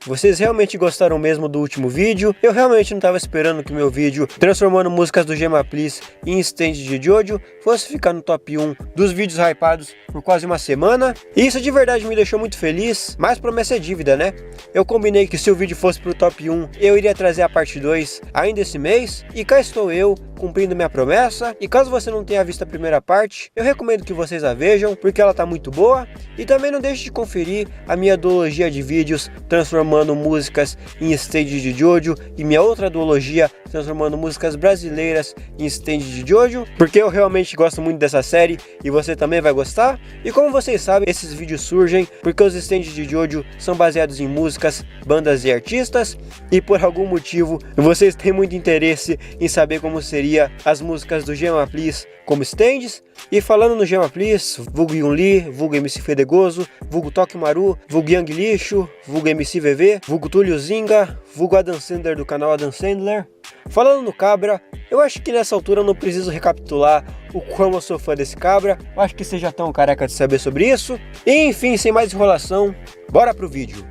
Vocês realmente gostaram mesmo do último vídeo. Eu realmente não estava esperando que meu vídeo transformando músicas do Gema Please em stand de Jojo fosse ficar no top 1 dos vídeos hypados por quase uma semana. E isso de verdade me deixou muito feliz, mas promessa é dívida, né? Eu combinei que se o vídeo fosse pro top 1, eu iria trazer a parte 2 ainda esse mês, e cá estou eu, cumprindo minha promessa. E caso você não tenha visto a primeira parte, eu recomendo que vocês a vejam, porque ela tá muito boa. E também não deixe de conferir a minha duologia de vídeos transformando músicas em stage de Jojo, e minha outra duologia transformando músicas brasileiras em stand de Jojo, porque eu realmente gosto muito dessa série e você também vai gostar. E como vocês sabem, esses vídeos surgem porque os stands de Jojo são baseados em músicas, bandas e artistas, e por algum motivo vocês têm muito interesse em saber como seria as músicas do Gema Please como stands. E falando no Gema Please, vulgo Yun Lee, vulgo MC Fedegoso, vulgo Toque Maru, vulgo Yang Lixo, vulgo MC VV, vulgo Túlio Zinga, vulgo Adam Sandler do canal Adam Sandler. Falando no Cabra, eu acho que nessa altura eu não preciso recapitular o como eu sou fã desse Cabra. Eu acho que você já tão careca de saber sobre isso. E enfim, sem mais enrolação, bora pro vídeo.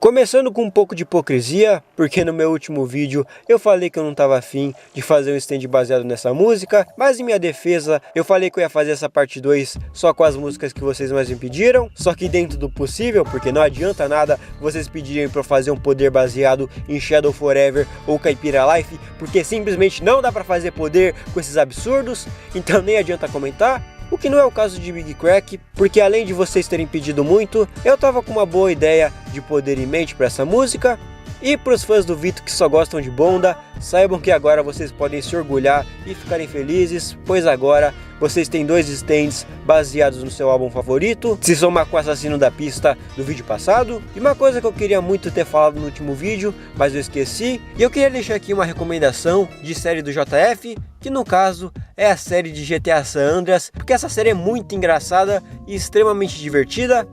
Começando com um pouco de hipocrisia, porque no meu último vídeo eu falei que eu não estava afim de fazer um stand baseado nessa música, mas em minha defesa eu falei que eu ia fazer essa parte 2 só com as músicas que vocês mais me pediram, só que dentro do possível, porque não adianta nada vocês pedirem para eu fazer um poder baseado em Shadow Forever ou Caipira Life, porque simplesmente não dá para fazer poder com esses absurdos, então nem adianta comentar. O que não é o caso de Big Crack, porque além de vocês terem pedido muito, eu tava com uma boa ideia de poder em mente para essa música. E para os fãs do Vito que só gostam de Bonda, saibam que agora vocês podem se orgulhar e ficarem felizes, pois agora vocês têm 2 stands baseados no seu álbum favorito, se somar com o Assassino da Pista do vídeo passado. E uma coisa que eu queria muito ter falado no último vídeo, mas eu esqueci, e eu queria deixar aqui uma recomendação de série do JF, que no caso é a série de GTA San Andreas, porque essa série é muito engraçada e extremamente divertida.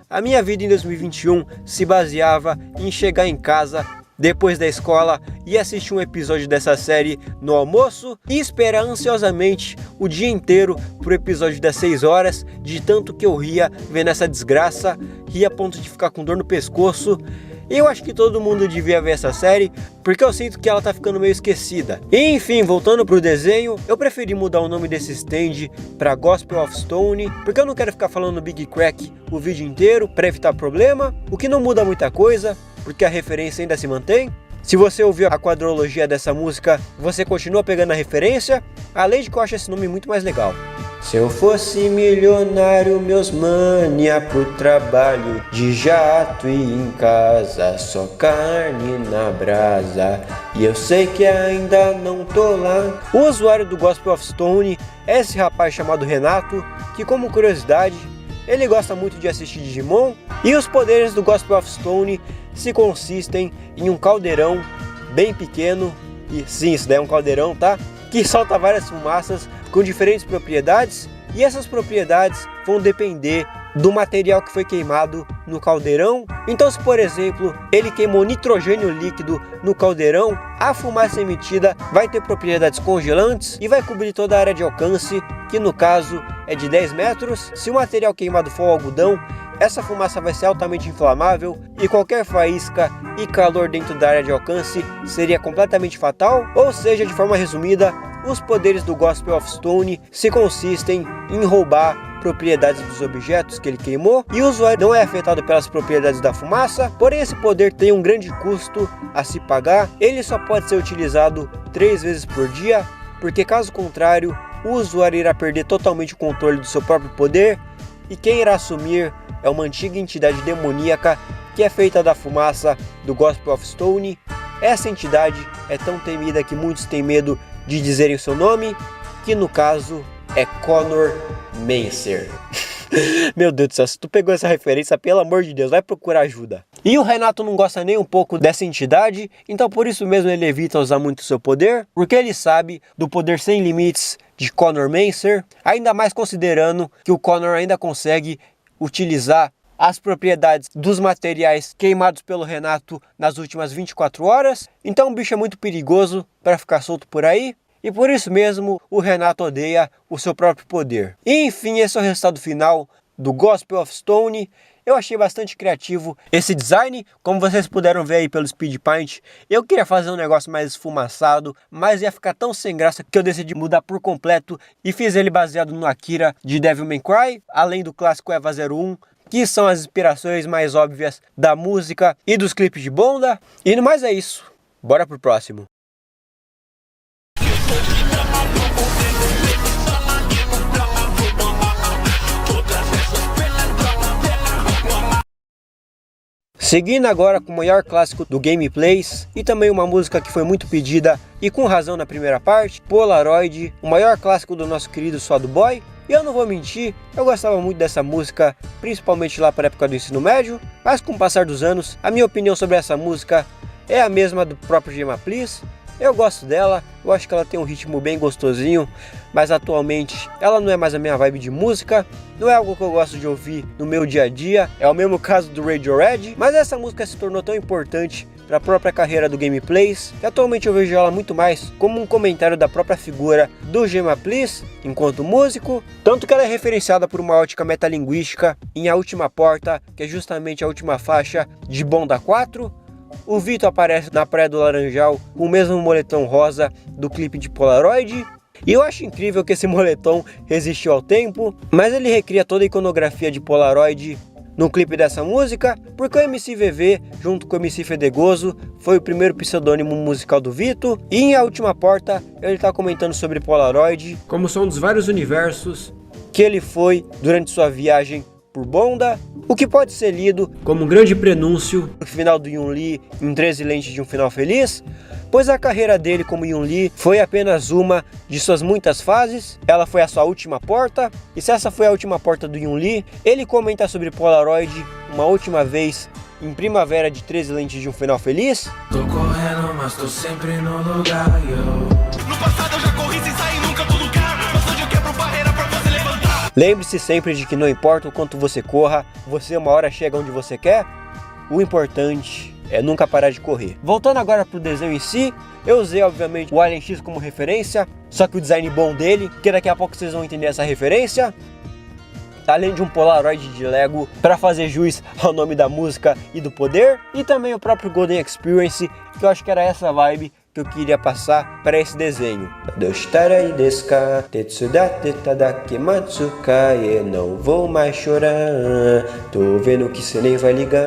A minha vida em 2021 se baseava em chegar em casa depois da escola e assistir um episódio dessa série no almoço e esperar ansiosamente o dia inteiro pro episódio das 6 horas, de tanto que eu ria vendo essa desgraça, ria a ponto de ficar com dor no pescoço. Eu acho que todo mundo devia ver essa série, porque eu sinto que ela tá ficando meio esquecida. E, enfim, voltando pro desenho, eu preferi mudar o nome desse stand pra Gospel of Stone, porque eu não quero ficar falando Big Crack o vídeo inteiro, pra evitar problema, o que não muda muita coisa, porque a referência ainda se mantém. Se você ouviu a quadrologia dessa música, você continua pegando a referência, além de que eu acho esse nome muito mais legal. Se eu fosse milionário, meus mano, ia pro trabalho de jato e em casa só carne na brasa, e eu sei que ainda não tô lá. O usuário do Gospel of Stone é esse rapaz chamado Renato, que, como curiosidade, ele gosta muito de assistir Digimon, e os poderes do Gospel of Stone se consistem em um caldeirão bem pequeno, e sim, isso daí é um caldeirão, tá? Que solta várias fumaças com diferentes propriedades, e essas propriedades vão depender do material que foi queimado no caldeirão. Então, se por exemplo ele queimou nitrogênio líquido no caldeirão, a fumaça emitida vai ter propriedades congelantes e vai cobrir toda a área de alcance, que no caso é de 10 metros. Se o material queimado for o algodão, essa fumaça vai ser altamente inflamável e qualquer faísca e calor dentro da área de alcance seria completamente fatal. Ou seja, de forma resumida, os poderes do Gospel of Stone se consistem em roubar propriedades dos objetos que ele queimou, e o usuário não é afetado pelas propriedades da fumaça. Porém, esse poder tem um grande custo a se pagar. Ele só pode ser utilizado 3 vezes por dia, porque caso contrário, o usuário irá perder totalmente o controle do seu próprio poder, e quem irá assumir é uma antiga entidade demoníaca que é feita da fumaça do Gospel of Stone. Essa entidade é tão temida que muitos têm medo de dizerem o seu nome, que no caso é Connor Mancer. Meu Deus do céu, se tu pegou essa referência, pelo amor de Deus, vai procurar ajuda. E o Renato não gosta nem um pouco dessa entidade, então por isso mesmo ele evita usar muito o seu poder, porque ele sabe do poder sem limites de Connor Mancer, ainda mais considerando que o Connor ainda consegue utilizar as propriedades dos materiais queimados pelo Renato nas últimas 24 horas. Então o bicho é muito perigoso para ficar solto por aí. e por isso mesmo o Renato odeia o seu próprio poder. E enfim, esse é o resultado final do Gospel of Stone. Eu achei bastante criativo esse design, como vocês puderam ver aí pelo Speed Paint. Eu queria fazer um negócio mais esfumaçado, mas ia ficar tão sem graça que eu decidi mudar por completo e fiz ele baseado no Akira de Devil May Cry, além do clássico EVA 01, que são as inspirações mais óbvias da música e dos clipes de Bonda. E no mais é isso, bora pro próximo. Seguindo agora com o maior clássico do Gameplays e também uma música que foi muito pedida e com razão na primeira parte, Polaroid, o maior clássico do nosso querido Soda Boy. E eu não vou mentir, eu gostava muito dessa música, principalmente lá para a época do ensino médio, mas com o passar dos anos, a minha opinião sobre essa música é a mesma do próprio Gema Please. Eu gosto dela, eu acho que ela tem um ritmo bem gostosinho, mas atualmente ela não é mais a minha vibe de música, não é algo que eu gosto de ouvir no meu dia a dia, é o mesmo caso do Radiohead, mas essa música se tornou tão importante para a própria carreira do Gameplays, que atualmente eu vejo ela muito mais como um comentário da própria figura do Gema Please enquanto músico, tanto que ela é referenciada por uma ótica metalinguística em A Última Porta, que é justamente a última faixa de Bonda 4, o Vito aparece na Praia do Laranjal com o mesmo moletom rosa do clipe de Polaroid. E eu acho incrível que esse moletom resistiu ao tempo, mas ele recria toda a iconografia de Polaroid no clipe dessa música, porque o MC VV, junto com o MC Fedegoso, foi o primeiro pseudônimo musical do Vito. E em A Última Porta, ele está comentando sobre Polaroid, como são dos vários universos que ele foi durante sua viagem por Bonda, o que pode ser lido como um grande prenúncio do final do Yun Lee em 13 lentes de um final feliz, pois a carreira dele como Yun Lee foi apenas uma de suas muitas fases, ela foi a sua última porta, e se essa foi a última porta do Yun Lee, ele comenta sobre Polaroid uma última vez em Primavera de 13 lentes de um final feliz. Tô correndo, mas tô sempre no lugar, yo. No passado eu já corri sem sair nunca do lugar, mas hoje eu quebro barreira pra você levantar. Lembre-se sempre de que não importa o quanto você corra, você uma hora chega onde você quer. O importante é nunca parar de correr. Voltando agora pro desenho em si, eu usei obviamente o Alien X como referência, só que o design bom dele, que daqui a pouco vocês vão entender essa referência, além de um Polaroid de Lego para fazer jus ao nome da música e do poder, e também o próprio Golden Experience, que eu acho que era essa vibe que eu queria passar para esse desenho. Não vou mais chorar, tô vendo que cê nem vai ligar.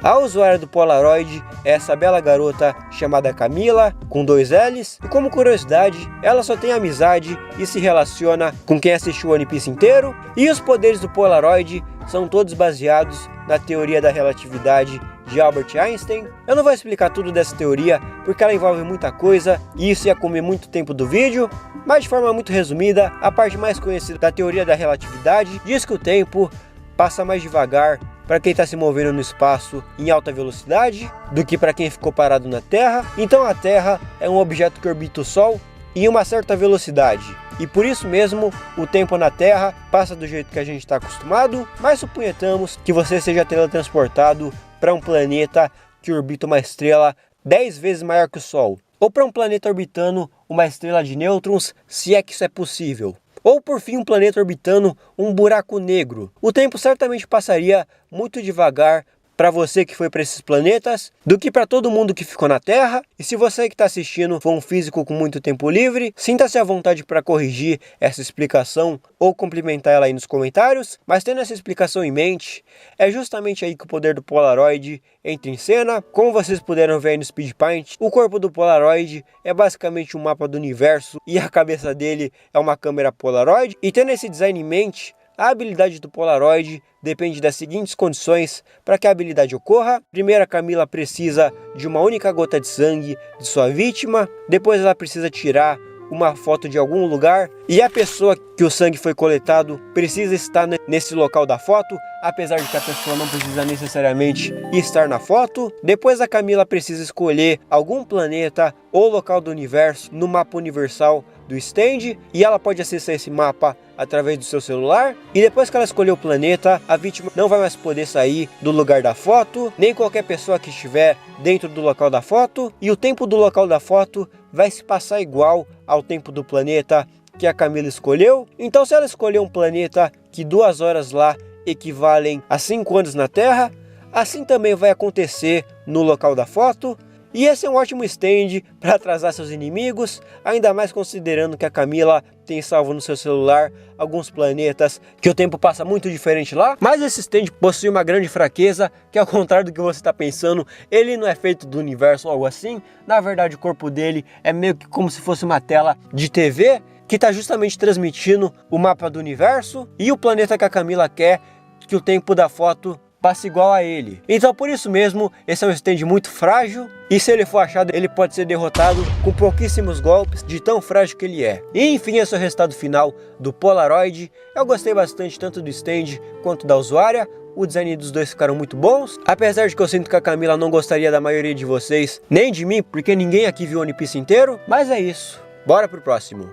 A usuária do Polaroid é essa bela garota chamada Camila, com 2 L's, e como curiosidade, ela só tem amizade e se relaciona com quem assistiu o One Piece inteiro, e os poderes do Polaroid são todos baseados na teoria da relatividade de Albert Einstein. Eu não vou explicar tudo dessa teoria, porque ela envolve muita coisa, e isso ia comer muito tempo do vídeo, mas de forma muito resumida, a parte mais conhecida da teoria da relatividade diz que o tempo passa mais devagar para quem está se movendo no espaço em alta velocidade do que para quem ficou parado na Terra. Então a Terra é um objeto que orbita o Sol em uma certa velocidade, e por isso mesmo o tempo na Terra passa do jeito que a gente está acostumado, mas suponhamos que você seja teletransportado para um planeta que orbita uma estrela 10 vezes maior que o Sol, ou para um planeta orbitando uma estrela de nêutrons, se é que isso é possível, ou por fim um planeta orbitando um buraco negro. O tempo certamente passaria muito devagar para você que foi para esses planetas do que para todo mundo que ficou na Terra. E se você que está assistindo for um físico com muito tempo livre, sinta-se à vontade para corrigir essa explicação ou complementar ela aí nos comentários. Mas tendo essa explicação em mente, é justamente aí que o poder do Polaroid entra em cena. Como vocês puderam ver aí no Speed Paint, o corpo do Polaroid é basicamente um mapa do universo e a cabeça dele é uma câmera Polaroid. E tendo esse design em mente, a habilidade do Polaroid depende das seguintes condições para que a habilidade ocorra. Primeiro, a Camila precisa de uma única gota de sangue de sua vítima. Depois ela precisa tirar uma foto de algum lugar, e a pessoa que o sangue foi coletado precisa estar nesse local da foto, apesar de que a pessoa não precisa necessariamente estar na foto. Depois a Camila precisa escolher algum planeta ou local do universo no mapa universal do stand e ela pode acessar esse mapa através do seu celular. E depois que ela escolher o planeta, a vítima não vai mais poder sair do lugar da foto, nem qualquer pessoa que estiver dentro do local da foto. E o tempo do local da foto vai se passar igual ao tempo do planeta que a Camila escolheu. Então, se ela escolher um planeta que 2 horas lá equivalem a 5 anos na Terra, assim também vai acontecer no local da foto. E esse é um ótimo stand para atrasar seus inimigos, ainda mais considerando que a Camila tem salvo no seu celular alguns planetas que o tempo passa muito diferente lá. Mas esse stand possui uma grande fraqueza, que ao contrário do que você está pensando, ele não é feito do universo ou algo assim. Na verdade, o corpo dele é meio que como se fosse uma tela de TV, que está justamente transmitindo o mapa do universo e o planeta que a Camila quer que o tempo da foto passe igual a ele. Então, por isso mesmo, esse é um stand muito frágil, e se ele for achado, ele pode ser derrotado com pouquíssimos golpes, de tão frágil que ele é. E enfim, esse é o resultado final do Polaroid. Eu gostei bastante tanto do stand quanto da usuária. O design dos dois ficaram muito bons, apesar de que eu sinto que a Camila não gostaria da maioria de vocês, nem de mim, porque ninguém aqui viu o One Piece inteiro. Mas é isso, bora pro próximo.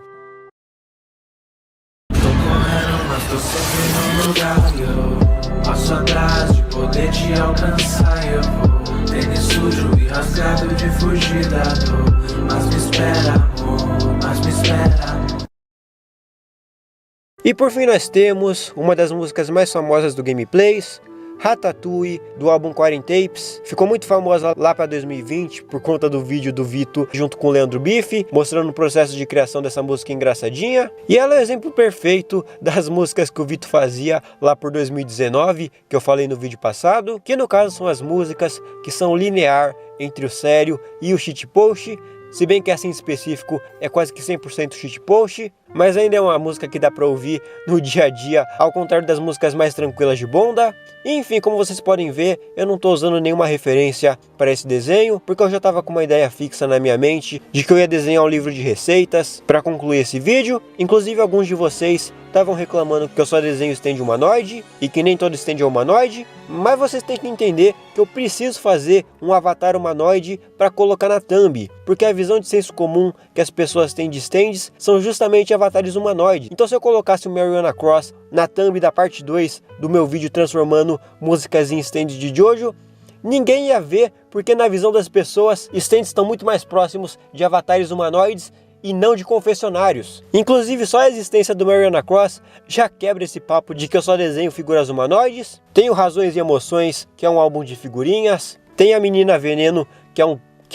Tô sempre no lugar, eu passo atrás de poder te alcançar. Eu vou tênis sujo e rasgado de fugir da dor. Mas me espera, amor, mas me espera. E por fim nós temos uma das músicas mais famosas do Gameplays, Ratatouille, do álbum Quarantapes. Ficou muito famosa lá para 2020 por conta do vídeo do Vito junto com o Leandro Bife, mostrando o processo de criação dessa música engraçadinha. E ela é o exemplo perfeito das músicas que o Vito fazia lá por 2019, que eu falei no vídeo passado, que no caso são as músicas que são linear entre o sério e o shitpost, se bem que essa em específico é quase que 100% shitpost, mas ainda é uma música que dá pra ouvir no dia a dia, ao contrário das músicas mais tranquilas de Bonda. E, enfim, como vocês podem ver, eu não tô usando nenhuma referência para esse desenho, porque eu já tava com uma ideia fixa na minha mente de que eu ia desenhar um livro de receitas para concluir esse vídeo. Inclusive, alguns de vocês estavam reclamando que eu só desenho stand humanoide e que nem todo stand é humanoide, mas vocês têm que entender que eu preciso fazer um avatar humanoide para colocar na thumb, porque a visão de senso comum que as pessoas têm de stands são justamente avatares humanoides. Então, se eu colocasse o Mariana Cross na thumb da parte 2 do meu vídeo transformando músicas em stands de Jojo, ninguém ia ver, porque na visão das pessoas, stands estão muito mais próximos de avatares humanoides e não de confessionários. Inclusive, só a existência do Mariana Cross já quebra esse papo de que eu só desenho figuras humanoides. Tenho Razões e Emoções, que é um álbum de figurinhas. Tem a Menina Veneno, que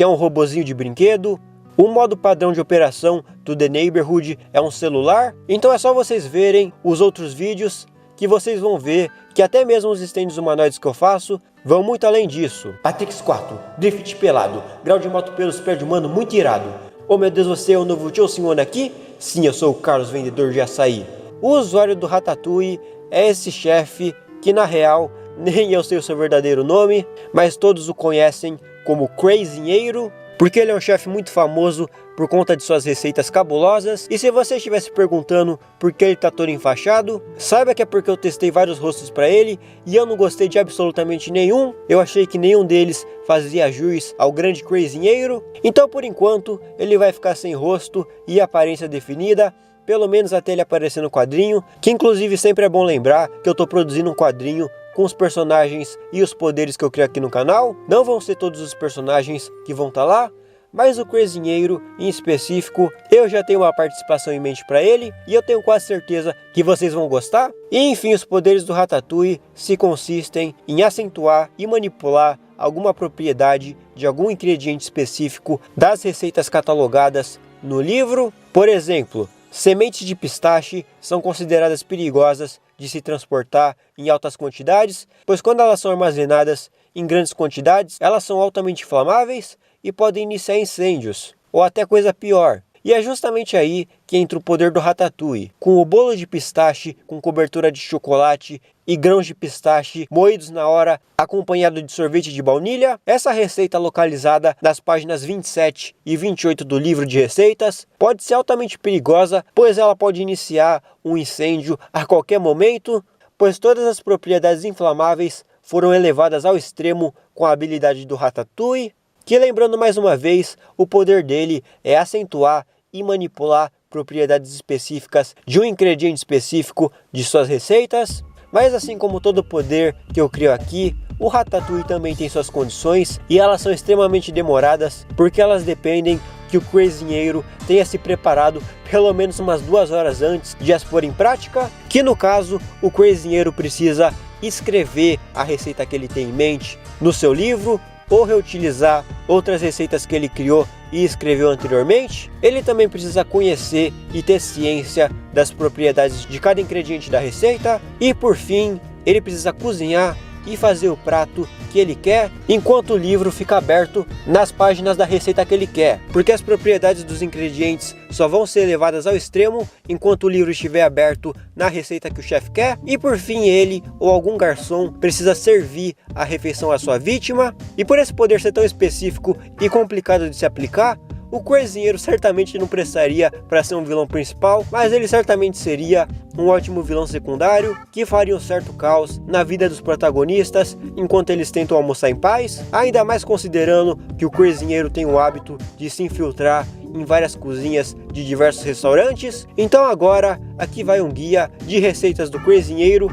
é um robozinho de brinquedo. O modo padrão de operação do The Neighborhood é um celular. Então é só vocês verem os outros vídeos que vocês vão ver que até mesmo os stands humanoides que eu faço vão muito além disso. Atrix 4, Drift pelado, grau de moto pelos pés de humano muito irado. Oh meu Deus, você é o novo Tio Senhor aqui? Sim, eu sou o Carlos, vendedor de açaí. O usuário do Ratatouille é esse chefe que na real nem eu sei o seu verdadeiro nome, mas todos o conhecem como Crazinheiro, porque ele é um chefe muito famoso por conta de suas receitas cabulosas. E se você estiver se perguntando por que ele tá todo enfaixado, saiba que é porque eu testei vários rostos para ele e eu não gostei de absolutamente nenhum. Eu achei que nenhum deles fazia jus ao grande Crazinheiro. Então, por enquanto, ele vai ficar sem rosto e aparência definida, pelo menos até ele aparecer no quadrinho, que inclusive sempre é bom lembrar que eu tô produzindo um quadrinho com os personagens e os poderes que eu criei aqui no canal. Não vão ser todos os personagens que vão estar lá, mas o Crazinheiro em específico, eu já tenho uma participação em mente para ele e eu tenho quase certeza que vocês vão gostar. E enfim, os poderes do Ratatouille se consistem em acentuar e manipular alguma propriedade de algum ingrediente específico das receitas catalogadas no livro. Por exemplo, sementes de pistache são consideradas perigosas de se transportar em altas quantidades, pois quando elas são armazenadas em grandes quantidades, elas são altamente inflamáveis e podem iniciar incêndios, ou até coisa pior. E é justamente aí que entra o poder do Ratatouille. Com o bolo de pistache com cobertura de chocolate e grãos de pistache moídos na hora, acompanhado de sorvete de baunilha, essa receita localizada nas páginas 27 e 28 do livro de receitas pode ser altamente perigosa, pois ela pode iniciar um incêndio a qualquer momento, pois todas as propriedades inflamáveis foram elevadas ao extremo com a habilidade do Ratatouille, que, lembrando mais uma vez, o poder dele é acentuar e manipular propriedades específicas de um ingrediente específico de suas receitas. Mas assim como todo poder que eu crio aqui, o Ratatouille também tem suas condições e elas são extremamente demoradas porque elas dependem que o cozinheiro tenha se preparado pelo menos umas 2 horas antes de as pôr em prática, que no caso o cozinheiro precisa escrever a receita que ele tem em mente no seu livro ou reutilizar outras receitas que ele criou e escreveu anteriormente. Ele também precisa conhecer e ter ciência das propriedades de cada ingrediente da receita e por fim ele precisa cozinhar e fazer o prato que ele quer, enquanto o livro fica aberto nas páginas da receita que ele quer, porque as propriedades dos ingredientes só vão ser levadas ao extremo enquanto o livro estiver aberto na receita que o chefe quer. E por fim ele ou algum garçom precisa servir a refeição à sua vítima, e por esse poder ser tão específico e complicado de se aplicar, o cozinheiro certamente não prestaria para ser um vilão principal, mas ele certamente seria um ótimo vilão secundário que faria um certo caos na vida dos protagonistas enquanto eles tentam almoçar em paz, ainda mais considerando que o cozinheiro tem o hábito de se infiltrar em várias cozinhas de diversos restaurantes. Então agora aqui vai um guia de receitas do cozinheiro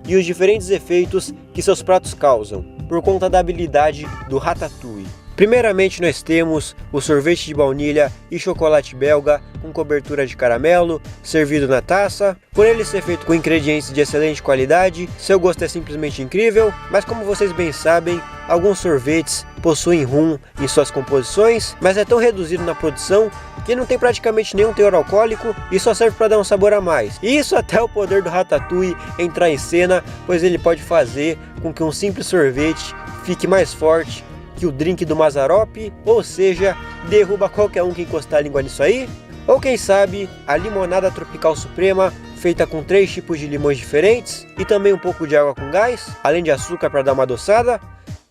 e os diferentes efeitos que seus pratos causam por conta da habilidade do Ratatouille. Primeiramente nós temos o sorvete de baunilha e chocolate belga com cobertura de caramelo, servido na taça. Por ele ser feito com ingredientes de excelente qualidade, seu gosto é simplesmente incrível, mas como vocês bem sabem, alguns sorvetes possuem rum em suas composições, mas é tão reduzido na produção que não tem praticamente nenhum teor alcoólico e só serve para dar um sabor a mais. E isso até o poder do Ratatouille entrar em cena, pois ele pode fazer com que um simples sorvete fique mais forte que o drink do Mazzaropi, ou seja, derruba qualquer um que encostar a língua nisso aí. Ou quem sabe, a limonada tropical suprema, feita com 3 tipos de limões diferentes e também um pouco de água com gás, além de açúcar para dar uma adoçada,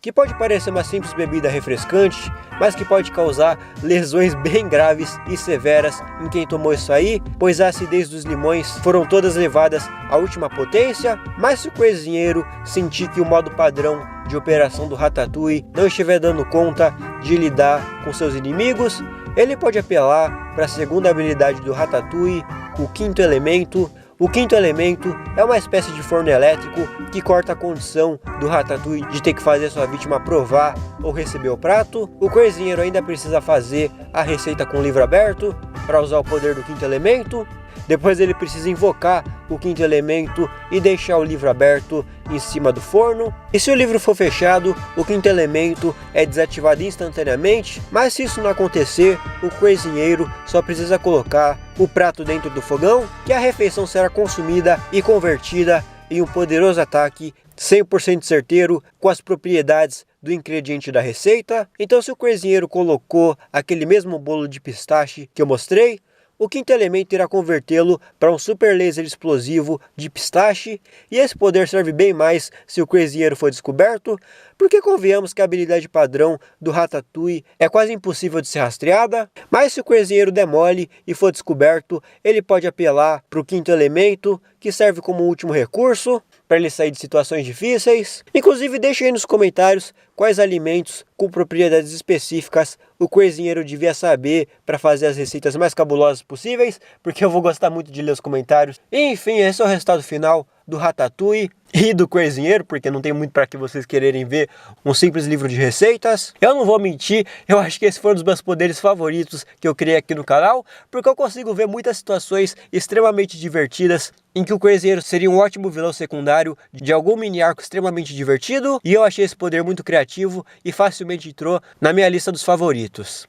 que pode parecer uma simples bebida refrescante, mas que pode causar lesões bem graves e severas em quem tomou isso aí, pois a acidez dos limões foram todas levadas à última potência. Mas se o cozinheiro sentir que o modo padrão de operação do Ratatouille não estiver dando conta de lidar com seus inimigos, ele pode apelar para a segunda habilidade do Ratatouille, o quinto elemento. O quinto elemento é uma espécie de forno elétrico que corta a condição do Ratatouille de ter que fazer sua vítima provar ou receber o prato. O cozinheiro ainda precisa fazer a receita com o livro aberto para usar o poder do quinto elemento. Depois ele precisa invocar o quinto elemento e deixar o livro aberto em cima do forno. E se o livro for fechado, o quinto elemento é desativado instantaneamente. Mas se isso não acontecer, o cozinheiro só precisa colocar o prato dentro do fogão, que a refeição será consumida e convertida em um poderoso ataque 100% certeiro com as propriedades do ingrediente da receita. Então se o cozinheiro colocou aquele mesmo bolo de pistache que eu mostrei, o quinto elemento irá convertê-lo para um super laser explosivo de pistache, e esse poder serve bem mais se o cozinheiro for descoberto, porque convenhamos que a habilidade padrão do Ratatouille é quase impossível de ser rastreada. Mas se o cozinheiro der mole e for descoberto, ele pode apelar para o quinto elemento, que serve como último recurso para ele sair de situações difíceis. Inclusive deixe aí nos comentários quais alimentos com propriedades específicas o cozinheiro devia saber para fazer as receitas mais cabulosas possíveis, porque eu vou gostar muito de ler os comentários. E, enfim, esse é o resultado final do Ratatouille e do cozinheiro, porque não tem muito para que vocês quererem ver um simples livro de receitas. Eu não vou mentir, eu acho que esse foi um dos meus poderes favoritos que eu criei aqui no canal, porque eu consigo ver muitas situações extremamente divertidas em que o cozinheiro seria um ótimo vilão secundário de algum mini arco extremamente divertido, e eu achei esse poder muito criativo e facilmente entrou na minha lista dos favoritos.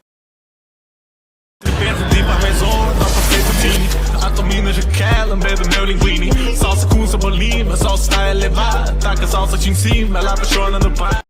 Atomina de quer, lembrei do meu linguine. Salsa com cebolinha, salsa está elevada. Taca a salsa aqui em cima, ela apaixona no pai.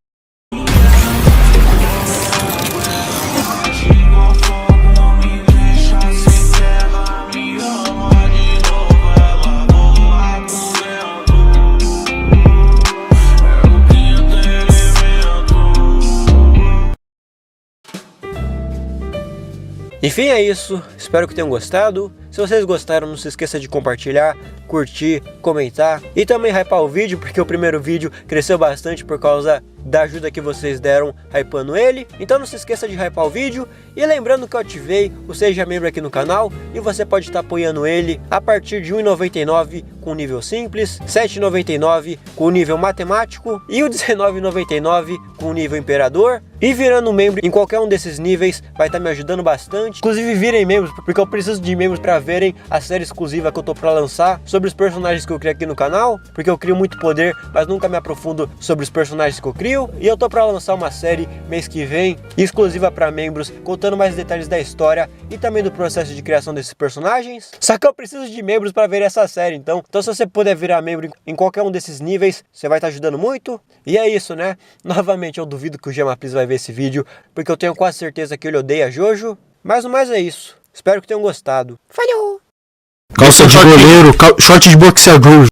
Enfim, é isso. Espero que tenham gostado. Se vocês gostaram, não se esqueça de compartilhar, curtir, comentar e também hypar o vídeo, porque o primeiro vídeo cresceu bastante por causa da ajuda que vocês deram hypando ele. Então não se esqueça de hypar o vídeo. E lembrando que eu ativei o Seja Membro aqui no canal e você pode estar apoiando ele a partir de R$ 1,99 com nível simples, R$ 7,99 com nível matemático e o R$ 19,99 com nível imperador. E virando membro em qualquer um desses níveis vai estar me ajudando bastante. Inclusive virem membros, porque eu preciso de membros para verem a série exclusiva que eu tô para lançar sobre os personagens que eu crio aqui no canal, porque eu crio muito poder, mas nunca me aprofundo sobre os personagens que eu crio. E eu tô para lançar uma série mês que vem, exclusiva para membros, contando mais detalhes da história e também do processo de criação desses personagens. Só que eu preciso de membros para ver essa série, então se você puder virar membro em qualquer um desses níveis, você vai estar ajudando muito. E é isso, né? Novamente eu duvido que o Gemaplis vai ver esse vídeo, porque eu tenho quase certeza que ele odeia Jojo. Mas no mais é isso. Espero que tenham gostado. Falhou! Calça de goleiro, short de boxeador.